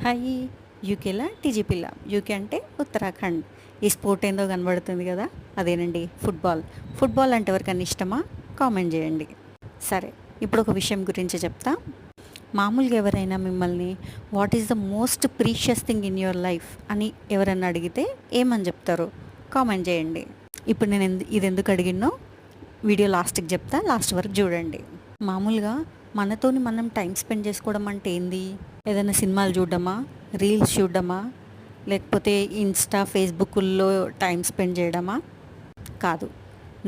Hi. యూకేలా టీజీపీలా. UK అంటే ఉత్తరాఖండ్. ఈ sport ఏందో కనబడుతుంది కదా, అదేనండి ఫుట్బాల్. ఫుట్బాల్ అంటే ఎవరికన్నా ఇష్టమా? కామెంట్ చేయండి. సరే, ఇప్పుడు ఒక విషయం గురించి చెప్తా. మామూలుగా ఎవరైనా మిమ్మల్ని what is the most precious thing in your life అని ఎవరన్నా అడిగితే ఏమని చెప్తారు? కామెంట్ చేయండి. ఇప్పుడు నేను ఇది ఎందుకు అడిగినో వీడియో లాస్ట్కి చెప్తా, లాస్ట్ వరకు చూడండి. మామూలుగా మనతోని మనం టైం స్పెండ్ చేసుకోవడం అంటే ఏంది? ఏదైనా సినిమాలు చూడడమా, రీల్స్ చూడడమా, లేకపోతే ఇన్స్టా ఫేస్బుక్లో టైం స్పెండ్ చేయడమా? కాదు.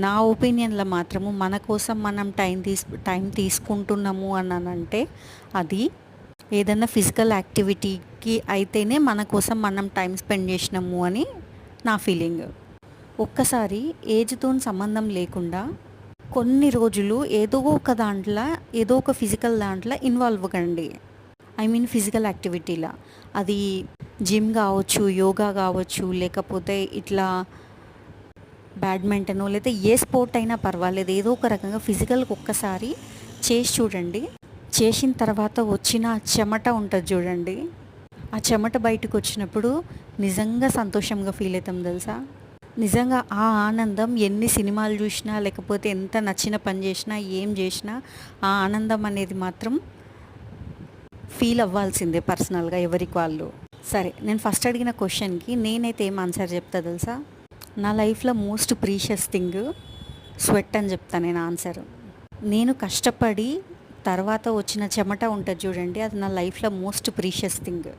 నా ఒపీనియన్లో మాత్రము మన కోసం మనం టైం తీసుకుంటున్నాము అంటే అది ఏదైనా ఫిజికల్ యాక్టివిటీకి అయితేనే మన కోసం మనం టైం స్పెండ్ చేసినాము అని నా ఫీలింగ్. ఒక్కసారి ఏజ్తో సంబంధం లేకుండా కొన్ని రోజులు ఏదో ఒక ఫిజికల్ దాంట్లో ఇన్వాల్వ్ కండి. ఐ మీన్ ఫిజికల్ యాక్టివిటీలా. అది జిమ్ కావచ్చు, యోగా కావచ్చు, లేకపోతే ఇట్లా బ్యాడ్మింటన్, లేదా ఏ స్పోర్ట్ అయినా పర్వాలేదు, ఏదో ఒక రకంగా ఫిజికల్కి ఒక్కసారి చేసి చూడండి. చేసిన తర్వాత వచ్చిన చెమట ఉంటుంది చూడండి, ఆ చెమట బయటకు వచ్చినప్పుడు నిజంగా సంతోషంగా ఫీల్ అవుతాం తెలుసా. నిజంగా ఆ ఆనందం ఎన్ని సినిమాలు చూసినా, లేకపోతే ఎంత నచ్చిన పని చేసినా, ఏం చేసినా ఆ ఆనందం అనేది మాత్రం ఫీల్ అవ్వాల్సిందే పర్సనల్గా ఎవరికి వాళ్ళు. సరే, నేను ఫస్ట్ అడిగిన క్వశ్చన్కి నేనైతే ఏం ఆన్సర్ చెప్తా తెలుసా? నా లైఫ్లో మోస్ట్ ప్రీషియస్ థింగ్ స్వెట్ అని చెప్తాను నేను ఆన్సర్. నేను కష్టపడి తర్వాత వచ్చిన చెమట ఉంటుంది చూడండి, అది నా లైఫ్లో మోస్ట్ ప్రీషియస్ థింగ్.